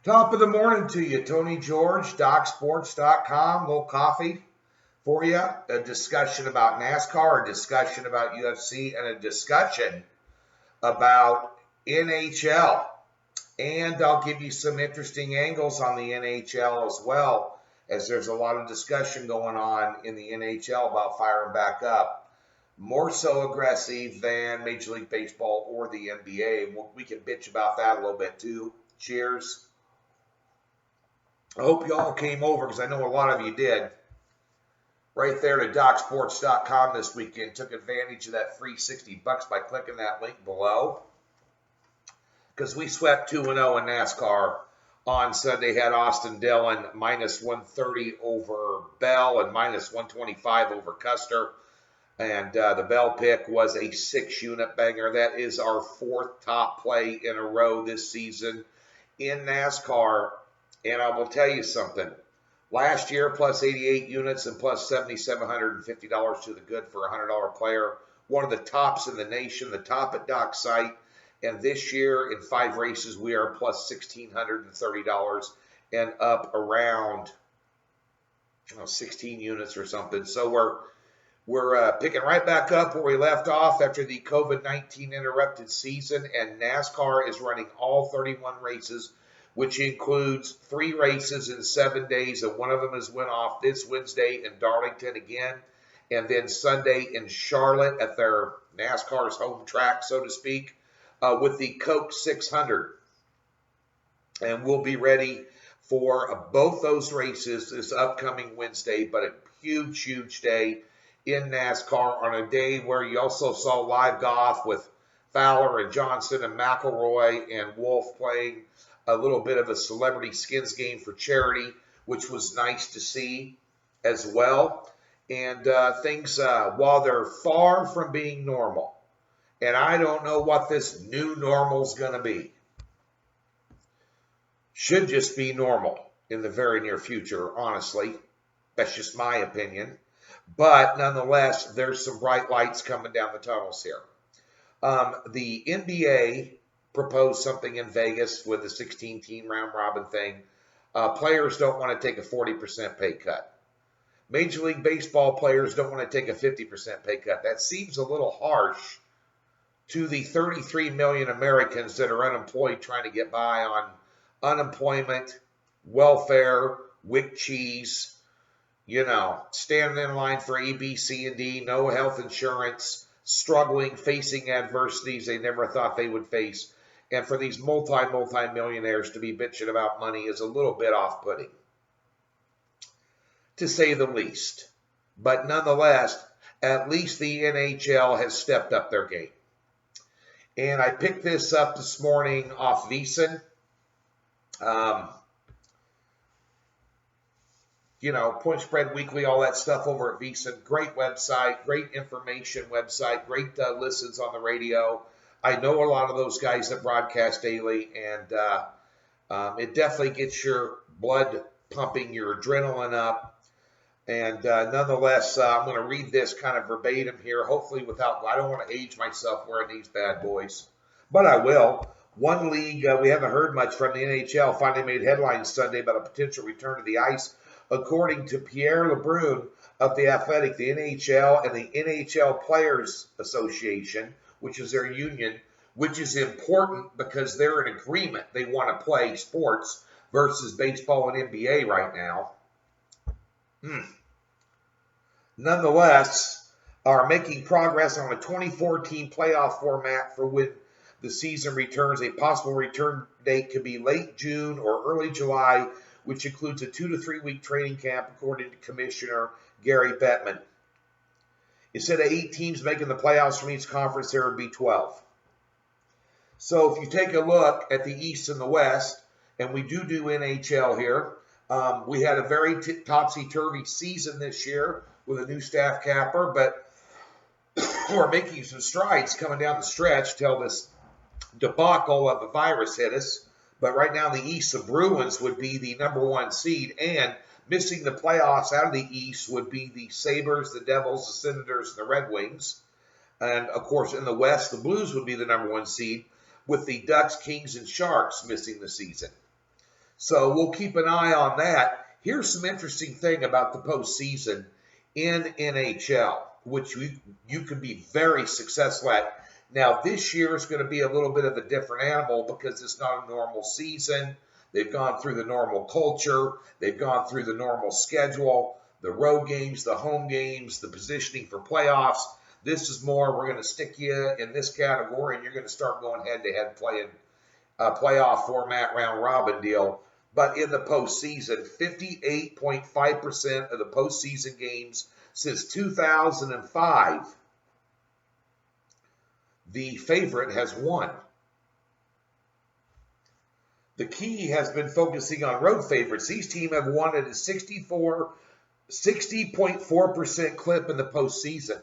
Top of the morning to you, Tony George, DocSports.com. Little coffee for you. A discussion about NASCAR, a discussion about UFC, and a discussion about NHL. And I'll give you some interesting angles on the NHL as well, as there's a lot of discussion going on in the NHL about firing back up. More so aggressive than Major League Baseball or the NBA. We can bitch about that a little bit too. Cheers. I hope you all came over because I know a lot of you did. Right there to DocSports.com this weekend. Took advantage of that free $60 by clicking that link below. Because we swept 2-0 in NASCAR on Sunday. Had Austin Dillon minus 130 over Bell and minus 125 over Custer. And the Bell pick was a 6-unit banger. That is our 4th top play in a row this season in NASCAR. And I will tell you something. Last year, plus 88 units and plus $7,750 to the good for a $100 player. One of the tops in the nation, the top at Doc's site. And this year, in 5 races, we are plus $1,630 and up around 16 units or something. So we're picking right back up where we left off after the COVID-19 interrupted season. And NASCAR is running all 31 races, which includes 3 races in 7 days, and one of them is went off this Wednesday in Darlington again, and then Sunday in Charlotte at their NASCAR's home track, so to speak, with the Coke 600. And we'll be ready for both those races this upcoming Wednesday, but a huge, huge day in NASCAR on a day where you also saw live golf with Fowler and Johnson and McIlroy and Wolf playing a little bit of a celebrity skins game for charity, which was nice to see as well. And things, while they're far from being normal, and I don't know what this new normal is going to be, should just be normal in the very near future, honestly. That's just my opinion. But nonetheless, there's some bright lights coming down the tunnels here. The NBA proposed something in Vegas with the 16-team round-robin thing. Players don't want to take a 40% pay cut. Major League Baseball players don't want to take a 50% pay cut. That seems a little harsh to the 33 million Americans that are unemployed trying to get by on unemployment, welfare, WIC cheese, standing in line for A, B, C, and D, no health insurance, struggling, facing adversities they never thought they would face. And for these multi-millionaires to be bitching about money is a little bit off-putting, to say the least. But nonetheless, at least the NHL has stepped up their game. And I picked this up this morning off VSiN. Point Spread Weekly, all that stuff over at VSiN. Great website, great information website, great listens on the radio. I know a lot of those guys that broadcast daily, and it definitely gets your blood pumping, your adrenaline up. And nonetheless, I'm going to read this kind of verbatim here, hopefully I don't want to age myself wearing these bad boys, but I will. One league we haven't heard much from, the NHL, finally made headlines Sunday about a potential return to the ice. According to Pierre LeBrun of The Athletic, the NHL and the NHL Players Association, which is their union, which is important because they're in agreement. They want to play sports versus baseball and NBA right now. Nonetheless, are making progress on a 24-team playoff format for when the season returns. A possible return date could be late June or early July, which includes a 2 to 3 week training camp, according to Commissioner Gary Bettman. Instead of 8 teams making the playoffs from each conference, there would be 12. So if you take a look at the East and the West, and we do NHL here, we had a very topsy-turvy season this year with a new staff capper, but we're making some strides coming down the stretch till this debacle of the virus hit us. But right now, the East, the Bruins would be the number 1 seed, and missing the playoffs out of the East would be the Sabres, the Devils, the Senators, and the Red Wings. And, of course, in the West, the Blues would be the number 1 seed, with the Ducks, Kings, and Sharks missing the season. So we'll keep an eye on that. Here's some interesting thing about the postseason in NHL, which you can be very successful at. Now, this year is going to be a little bit of a different animal because it's not a normal season. They've gone through the normal culture. They've gone through the normal schedule, the road games, the home games, the positioning for playoffs. This is more, we're going to stick you in this category, and you're going to start going head-to-head playing playoff format, round robin deal. But in the postseason, 58.5% of the postseason games since 2005, the favorite has won. The key has been focusing on road favorites. These teams have won at a 60.4% clip in the postseason.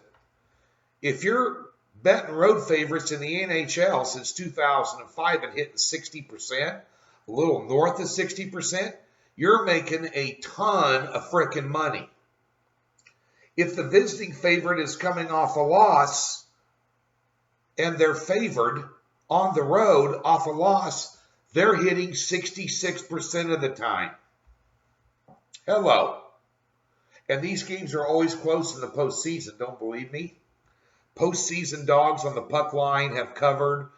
If you're betting road favorites in the NHL since 2005 and hitting 60%, a little north of 60%, you're making a ton of freaking money. If the visiting favorite is coming off a loss and they're favored on the road off a loss, they're hitting 66% of the time. Hello. And these games are always close in the postseason, don't believe me? Postseason dogs on the puck line have covered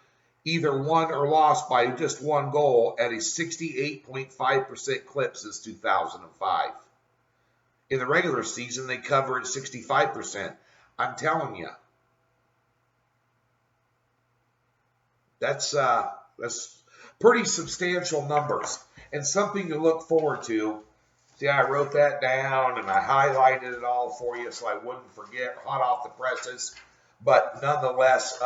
either won or lost by just one goal at a 68.5% clip since 2005. In the regular season, they cover at 65%. I'm telling you, that's pretty substantial numbers and something to look forward to. See, I wrote that down and I highlighted it all for you so I wouldn't forget, hot off the presses. But nonetheless,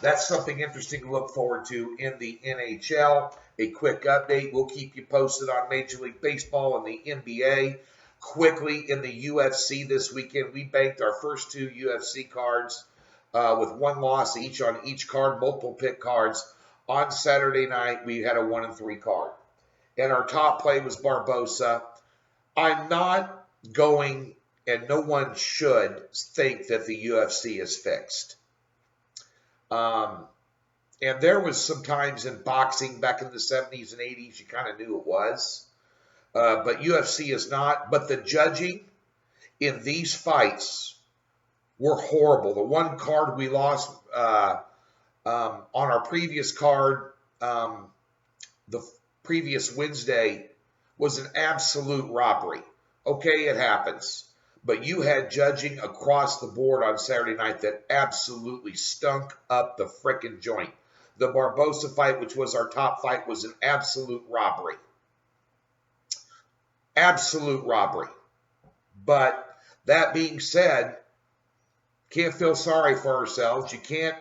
that's something interesting to look forward to in the NHL. A quick update. We'll keep you posted on Major League Baseball and the NBA. Quickly, in the UFC this weekend, we banked our first 2 UFC cards with one loss each on each card, multiple pick cards. On Saturday night, we had a 1-3 card. And our top play was Barbosa. I'm not going, and no one should think that the UFC is fixed. And there was some times in boxing back in the 70s and 80s, you kind of knew it was. But UFC is not. But the judging in these fights were horrible. The one card we lost on our previous card, the previous Wednesday, was an absolute robbery. Okay, it happens. But you had judging across the board on Saturday night that absolutely stunk up the frickin' joint. The Barbosa fight, which was our top fight, was an absolute robbery. Absolute robbery. But that being said, can't feel sorry for ourselves. You can't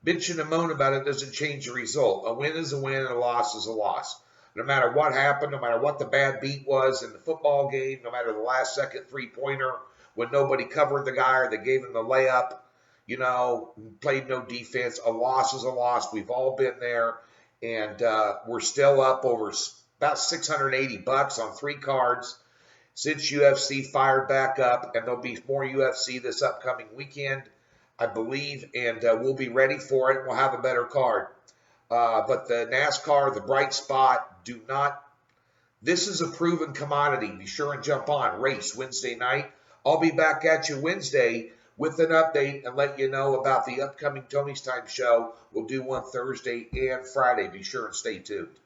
bitch and moan about it. Doesn't change the result. A win is a win and a loss is a loss. No matter what happened, no matter what the bad beat was in the football game, no matter the last second three-pointer when nobody covered the guy or they gave him the layup, played no defense, a loss is a loss. We've all been there, and we're still up over about $680 on 3 cards since UFC fired back up, and there'll be more UFC this upcoming weekend, I believe, and we'll be ready for it. We'll have a better card. But the NASCAR, the bright spot, this is a proven commodity. Be sure and jump on. Race Wednesday night. I'll be back at you Wednesday with an update and let you know about the upcoming Tony's Time show. We'll do one Thursday and Friday. Be sure and stay tuned.